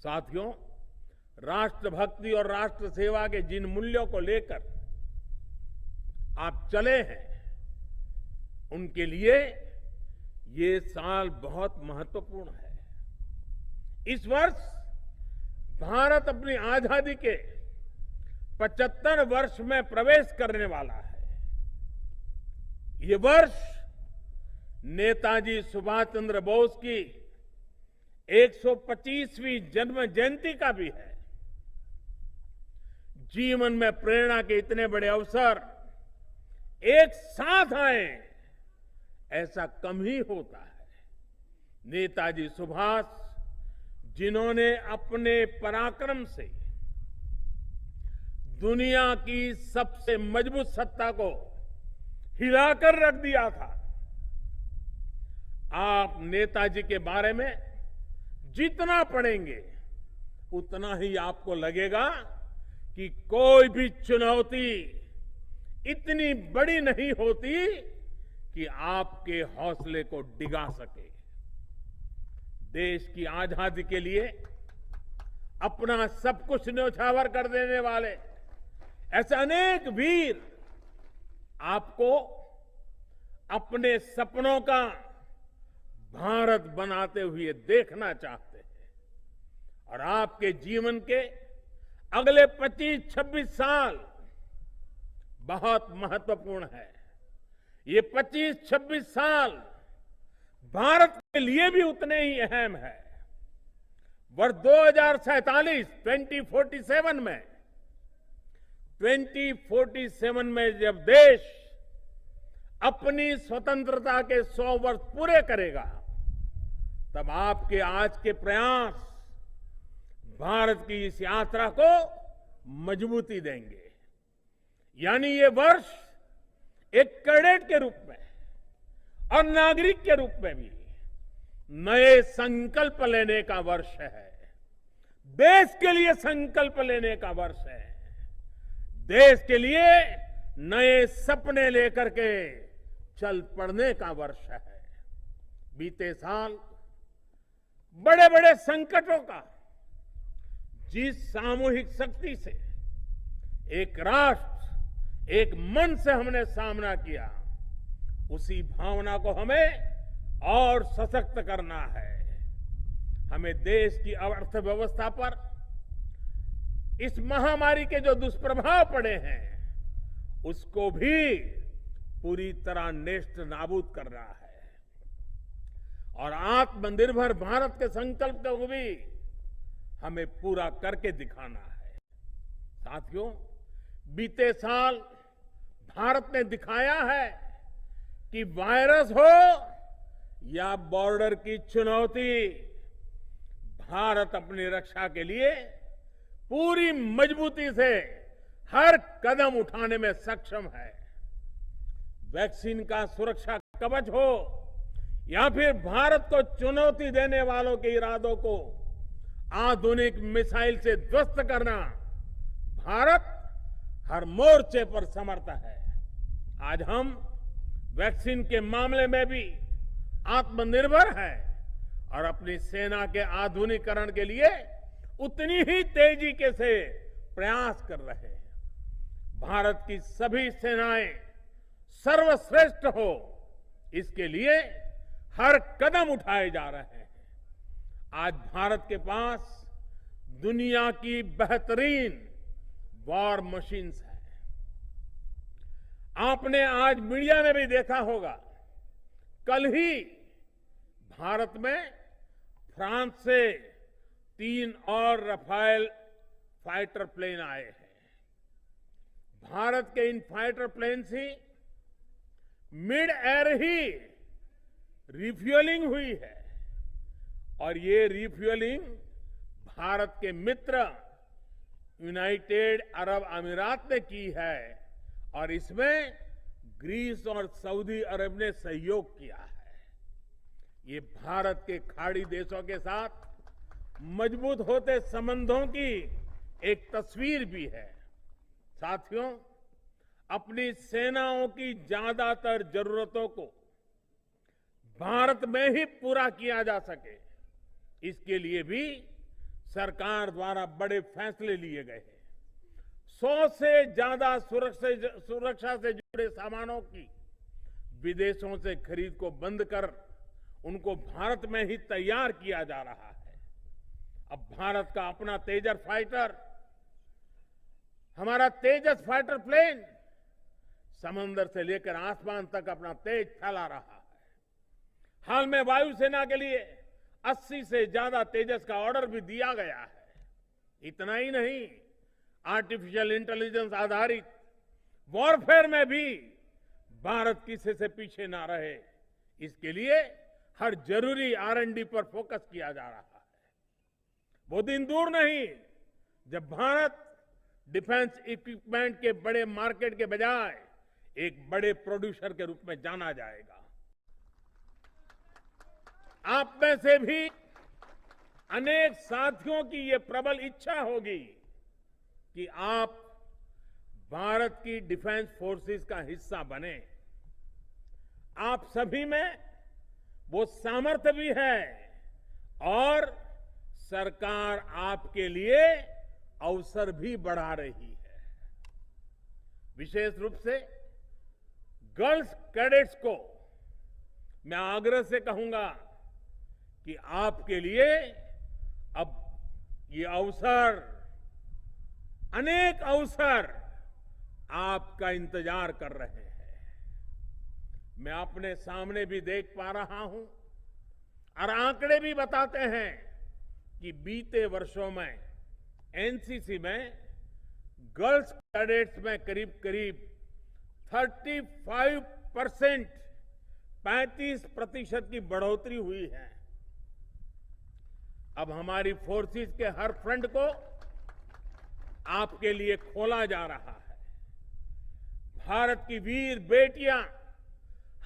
साथियों, राष्ट्रभक्ति और राष्ट्र सेवा के जिन मूल्यों को लेकर आप चले हैं, उनके लिए ये साल बहुत महत्वपूर्ण है। इस वर्ष भारत अपनी आजादी के 75 वर्ष में प्रवेश करने वाला है। ये वर्ष नेताजी सुभाष चंद्र बोस की 125वीं जन्म जयंती का भी है। जीवन में प्रेरणा के इतने बड़े अवसर एक साथ आए, ऐसा कम ही होता है। नेताजी सुभाष, जिन्होंने अपने पराक्रम से दुनिया की सबसे मजबूत सत्ता को हिलाकर रख दिया था। आप नेताजी के बारे में जितना पढ़ेंगे, उतना ही आपको लगेगा कि कोई भी चुनौती इतनी बड़ी नहीं होती कि आपके हौसले को डिगा सके। देश की आजादी के लिए अपना सब कुछ न्यौछावर कर देने वाले ऐसे अनेक वीर आपको अपने सपनों का भारत बनाते हुए देखना चाहते हैं। और आपके जीवन के अगले 25-26 साल बहुत महत्वपूर्ण है। ये 25-26 साल भारत के लिए भी उतने ही अहम है। वर्ष 2047 में जब देश अपनी स्वतंत्रता के 100 वर्ष पूरे करेगा, तब आपके आज के प्रयास भारत की इस यात्रा को मजबूती देंगे। यानी ये वर्ष एक कैडेट के रूप में और नागरिक के रूप में भी नए संकल्प लेने का वर्ष है। देश के लिए संकल्प लेने का वर्ष है। देश के लिए नए सपने लेकर के चल पड़ने का वर्ष है। बीते साल बड़े बड़े संकटों का जिस सामूहिक शक्ति से एक राष्ट्र, एक मन से हमने सामना किया, उसी भावना को हमें और सशक्त करना है। हमें देश की अर्थव्यवस्था पर इस महामारी के जो दुष्प्रभाव पड़े हैं, उसको भी पूरी तरह नेस्त नाबूद करना है। और आत्मनिर्भर भारत के संकल्प को भी हमें पूरा करके दिखाना है। साथियों, बीते साल भारत ने दिखाया है कि वायरस हो या बॉर्डर की चुनौती, भारत अपनी रक्षा के लिए पूरी मजबूती से हर कदम उठाने में सक्षम है। वैक्सीन का सुरक्षा कवच हो या फिर भारत को चुनौती देने वालों के इरादों को आधुनिक मिसाइल से ध्वस्त करना, भारत हर मोर्चे पर समर्थ है। आज हम वैक्सीन के मामले में भी आत्मनिर्भर है और अपनी सेना के आधुनिकीकरण के लिए उतनी ही तेजी के से प्रयास कर रहे हैं। भारत की सभी सेनाएं सर्वश्रेष्ठ हो, इसके लिए हर कदम उठाए जा रहे हैं। आज भारत के पास दुनिया की बेहतरीन वॉर मशीन्स है। आपने आज मीडिया में भी देखा होगा, कल ही भारत में फ्रांस से 3 और रफाल फाइटर प्लेन आए हैं। भारत के इन फाइटर प्लेन से मिड एयर ही रिफ्यूलिंग हुई है और ये रिफ्यूलिंग भारत के मित्र यूनाइटेड अरब अमीरात ने की है और इसमें ग्रीस और सऊदी अरब ने सहयोग किया है। ये भारत के खाड़ी देशों के साथ मजबूत होते संबंधों की एक तस्वीर भी है। साथियों, अपनी सेनाओं की ज्यादातर जरूरतों को भारत में ही पूरा किया जा सके, इसके लिए भी सरकार द्वारा बड़े फैसले लिए गए हैं। 100 से ज्यादा सुरक्षा से जुड़े सामानों की विदेशों से खरीद को बंद कर उनको भारत में ही तैयार किया जा रहा है। अब भारत का अपना तेजस फाइटर, हमारा तेजस फाइटर प्लेन समंदर से लेकर आसमान तक अपना तेज फैला रहा है। हाल में वायुसेना के लिए 80 से ज्यादा तेजस का ऑर्डर भी दिया गया है। इतना ही नहीं, आर्टिफिशियल इंटेलिजेंस आधारित वॉरफेयर में भी भारत किसी से पीछे ना रहे, इसके लिए हर जरूरी R&D पर फोकस किया जा रहा है। वो दिन दूर नहीं जब भारत डिफेंस इक्विपमेंट के बड़े मार्केट के बजाय एक बड़े प्रोड्यूसर के रूप में जाना जाएगा। आप में से भी अनेक साथियों की ये प्रबल इच्छा होगी कि आप भारत की डिफेंस फोर्सेस का हिस्सा बने। आप सभी में वो सामर्थ्य भी है और सरकार आपके लिए अवसर भी बढ़ा रही है। विशेष रूप से गर्ल्स कैडेट्स को मैं आग्रह से कहूंगा कि आपके लिए अब ये अवसर, अनेक अवसर आपका इंतजार कर रहे हैं। मैं अपने सामने भी देख पा रहा हूं और आंकड़े भी बताते हैं कि बीते वर्षों में एनसीसी में गर्ल्स कैडेट्स में करीब करीब 35% की बढ़ोतरी हुई है। अब हमारी फोर्सेस के हर फ्रंट को आपके लिए खोला जा रहा है। भारत की वीर बेटियां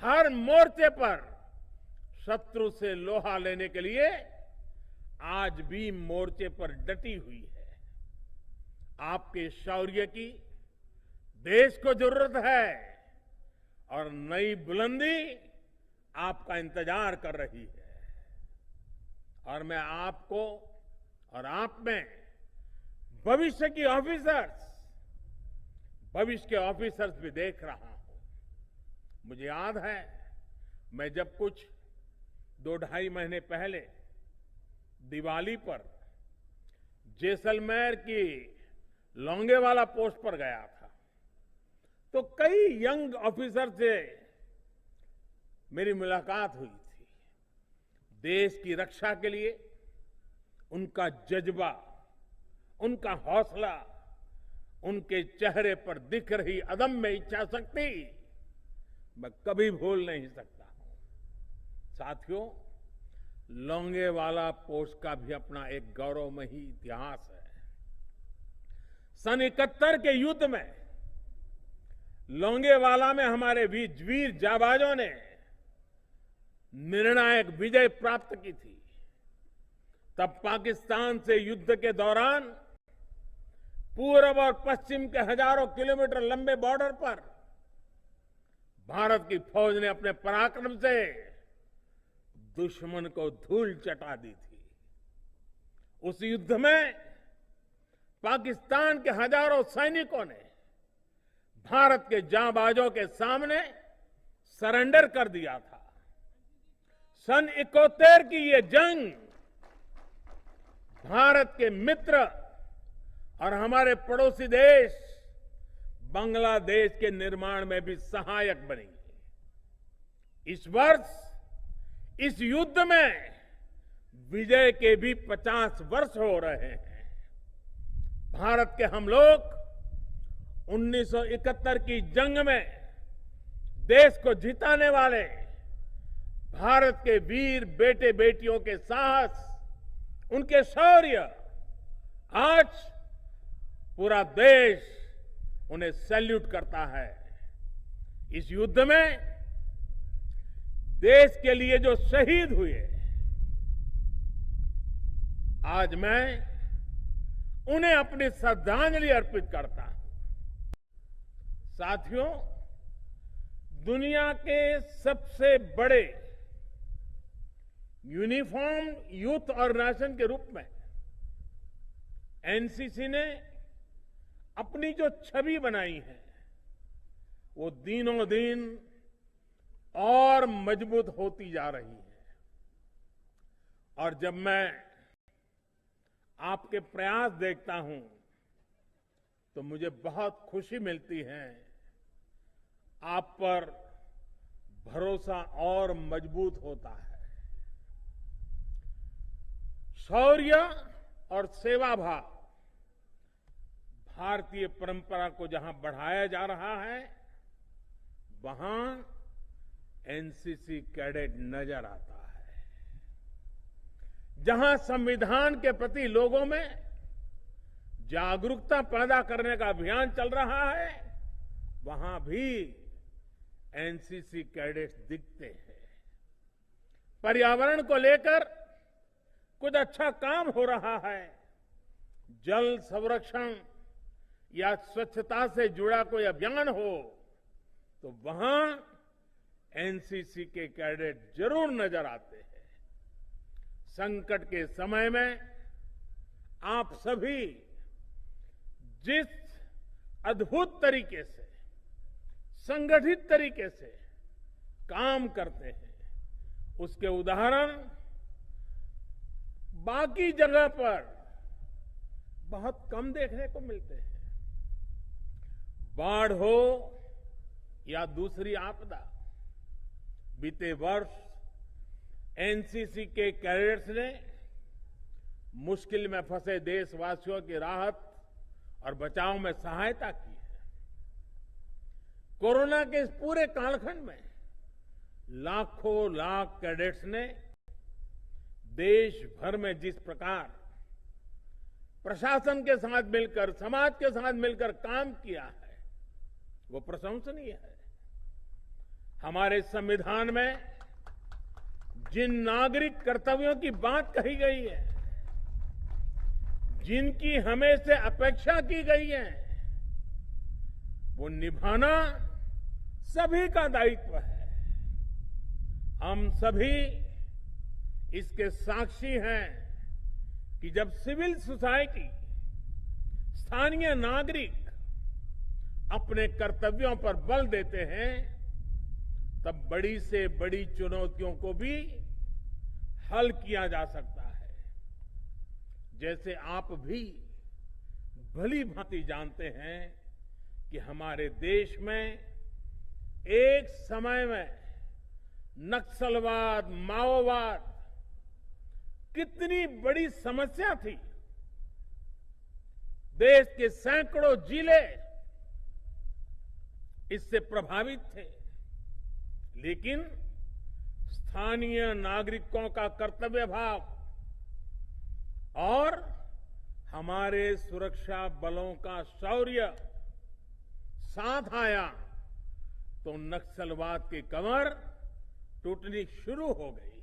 हर मोर्चे पर शत्रु से लोहा लेने के लिए आज भी मोर्चे पर डटी हुई है। आपके शौर्य की देश को जरूरत है और नई बुलंदी आपका इंतजार कर रही है। और मैं आपको और आप में भविष्य के ऑफिसर्स भी देख रहा हूं। मुझे याद है, मैं जब कुछ 2-2.5 महीने पहले दिवाली पर जैसलमेर की लोंगेवाला पोस्ट पर गया था, तो कई यंग ऑफिसर से मेरी मुलाकात हुई थी। देश की रक्षा के लिए उनका जज्बा, उनका हौसला, उनके चेहरे पर दिख रही अदम्य इच्छा शक्ति मैं कभी भूल नहीं सकता हूं। साथियों, लोंगेवाला पोस्ट का भी अपना एक गौरवमयी इतिहास है। सन 71 के युद्ध में लोंगेवाला में हमारे वीर जाबाजों ने निर्णायक विजय प्राप्त की थी। तब पाकिस्तान से युद्ध के दौरान पूर्व और पश्चिम के हजारों किलोमीटर लंबे बॉर्डर पर भारत की फौज ने अपने पराक्रम से दुश्मन को धूल चटा दी थी। उस युद्ध में पाकिस्तान के हजारों सैनिकों ने भारत के जांबाजों के सामने सरेंडर कर दिया था। सन 71 की ये जंग भारत के मित्र और हमारे पड़ोसी देश बांग्लादेश के निर्माण में भी सहायक बनी। इस वर्ष इस युद्ध में विजय के भी 50 वर्ष हो रहे हैं। भारत के हम लोग 1971 की जंग में देश को जिताने वाले भारत के वीर बेटे बेटियों के साहस, उनके शौर्य, आज पूरा देश उन्हें सैल्यूट करता है। इस युद्ध में देश के लिए जो शहीद हुए, आज मैं उन्हें अपनी श्रद्धांजलि अर्पित करता हूं। साथियों, दुनिया के सबसे बड़े यूनिफॉर्म यूथ ऑर्गेनाइजेशन के रूप में एनसीसी ने अपनी जो छवि बनाई है वो दिनों दिन और मजबूत होती जा रही है। और जब मैं आपके प्रयास देखता हूं तो मुझे बहुत खुशी मिलती है। आप पर भरोसा और मजबूत होता है। शौर्य और सेवा भाव भारतीय परंपरा को जहां बढ़ाया जा रहा है वहां एनसीसी कैडेट नजर आता है। जहां संविधान के प्रति लोगों में जागरूकता पैदा करने का अभियान चल रहा है वहां भी एनसीसी कैडेट्स दिखते हैं। पर्यावरण को लेकर कुछ अच्छा काम हो रहा है। जल संरक्षण या स्वच्छता से जुड़ा कोई अभियान हो तो वहां एनसीसी के कैडेट जरूर नजर आते हैं। संकट के समय में आप सभी जिस अद्भुत तरीके से संगठित तरीके से काम करते हैं उसके उदाहरण बाकी जगह पर बहुत कम देखने को मिलते हैं। बाढ़ हो या दूसरी आपदा, बीते वर्ष एनसीसी के कैडेट्स ने मुश्किल में फंसे देशवासियों की राहत और बचाव में सहायता की है। कोरोना के इस पूरे कालखंड में लाखों लाख कैडेट्स ने देश भर में जिस प्रकार प्रशासन के साथ मिलकर, समाज के साथ मिलकर काम किया है वो प्रशंसनीय है। हमारे संविधान में जिन नागरिक कर्तव्यों की बात कही गई है, जिनकी हमें से अपेक्षा की गई है, वो निभाना सभी का दायित्व है। हम सभी इसके साक्षी हैं कि जब सिविल सोसाइटी, स्थानीय नागरिक अपने कर्तव्यों पर बल देते हैं तब बड़ी से बड़ी चुनौतियों को भी हल किया जा सकता है। जैसे आप भी भली भांति जानते हैं कि हमारे देश में एक समय में नक्सलवाद, माओवाद कितनी बड़ी समस्या थी। देश के सैकड़ों जिले इससे प्रभावित थे, लेकिन स्थानीय नागरिकों का कर्तव्य भाव और हमारे सुरक्षा बलों का शौर्य साथ आया तो नक्सलवाद की कमर टूटनी शुरू हो गई।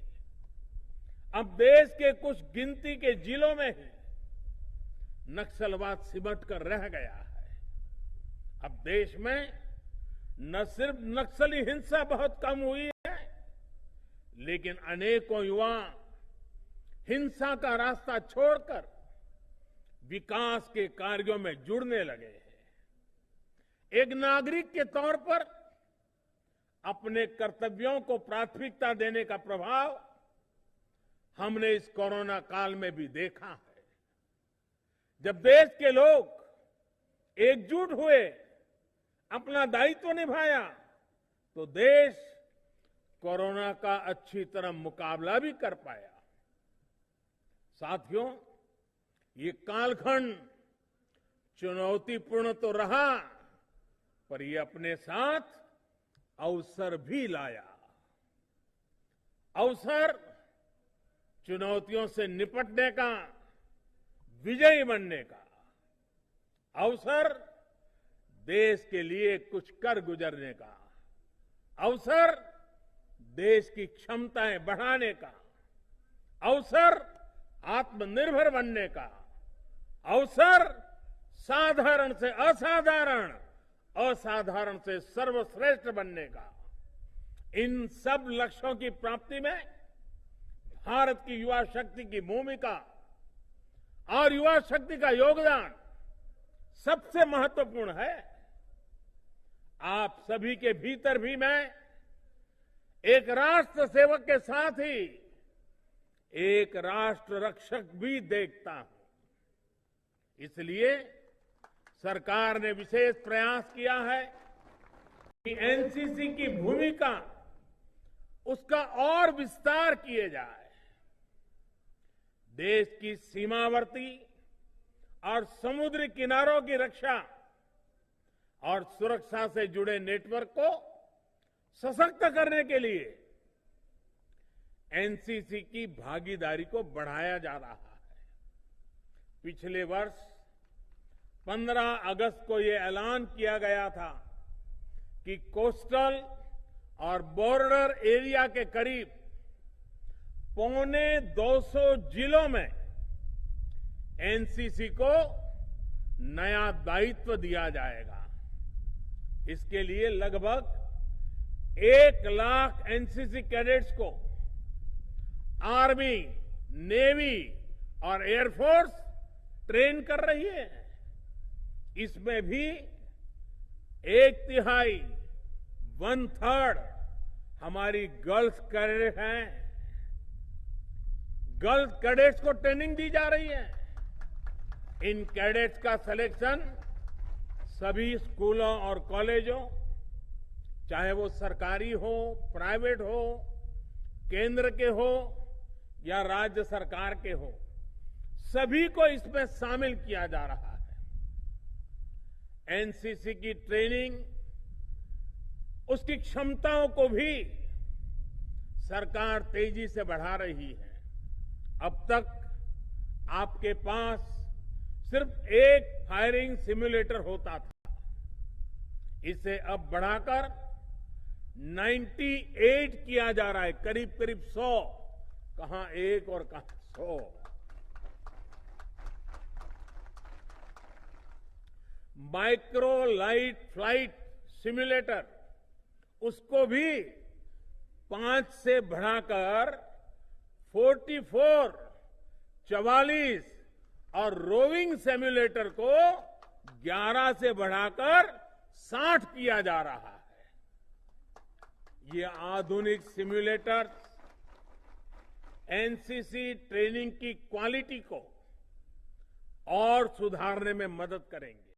अब देश के कुछ गिनती के जिलों में ही नक्सलवाद सिमट कर रह गया है। अब देश में न सिर्फ नक्सली हिंसा बहुत कम हुई है, लेकिन अनेकों युवा हिंसा का रास्ता छोड़कर विकास के कार्यों में जुड़ने लगे हैं। एक नागरिक के तौर पर अपने कर्तव्यों को प्राथमिकता देने का प्रभाव हमने इस कोरोना काल में भी देखा है। जब देश के लोग एकजुट हुए, अपना दायित्व निभाया, तो देश कोरोना का अच्छी तरह मुकाबला भी कर पाया। साथियों, ये कालखंड चुनौतीपूर्ण तो रहा, पर ये अपने साथ अवसर भी लाया। अवसर चुनौतियों से निपटने का, विजयी बनने का। अवसर देश के लिए कुछ कर गुजरने का। अवसर देश की क्षमताएं बढ़ाने का। अवसर आत्मनिर्भर बनने का। अवसर साधारण से असाधारण, असाधारण से सर्वश्रेष्ठ बनने का। इन सब लक्ष्यों की प्राप्ति में भारत की युवा शक्ति की भूमिका और युवा शक्ति का योगदान सबसे महत्वपूर्ण है। आप सभी के भीतर भी मैं एक राष्ट्र सेवक के साथ ही एक राष्ट्र रक्षक भी देखता हूं। इसलिए सरकार ने विशेष प्रयास किया है कि एनसीसी की भूमिका उसका और विस्तार किए जाए। देश की सीमावर्ती और समुद्री किनारों की रक्षा और सुरक्षा से जुड़े नेटवर्क को सशक्त करने के लिए एनसीसी की भागीदारी को बढ़ाया जा रहा है। पिछले वर्ष 15 अगस्त को यह ऐलान किया गया था कि कोस्टल और बॉर्डर एरिया के करीब 250 जिलों में एनसीसी को नया दायित्व दिया जाएगा। इसके लिए लगभग 1 लाख एनसीसी कैडेट्स को आर्मी, नेवी और एयरफोर्स ट्रेन कर रही है। इसमें भी 1/3 1/3 हमारी गर्ल्स कैडेट हैं। गर्ल्स कैडेट्स को ट्रेनिंग दी जा रही है। इन कैडेट्स का सिलेक्शन सभी स्कूलों और कॉलेजों, चाहे वो सरकारी हो, प्राइवेट हो, केंद्र के हो या राज्य सरकार के हो, सभी को इसमें शामिल किया जा रहा है। एनसीसी की ट्रेनिंग, उसकी क्षमताओं को भी सरकार तेजी से बढ़ा रही है। अब तक आपके पास सिर्फ एक फायरिंग सिम्युलेटर होता था। इसे अब बढ़ाकर 98 किया जा रहा है। करीब करीब 100, कहां 1 और कहां 100। माइक्रो लाइट फ्लाइट सिम्युलेटर, उसको भी 5 से बढ़ाकर 44 और रोविंग सिम्युलेटर को 11 से बढ़ाकर 60 किया जा रहा है। ये आधुनिक सिम्युलेटर एनसीसी ट्रेनिंग की क्वालिटी को और सुधारने में मदद करेंगे।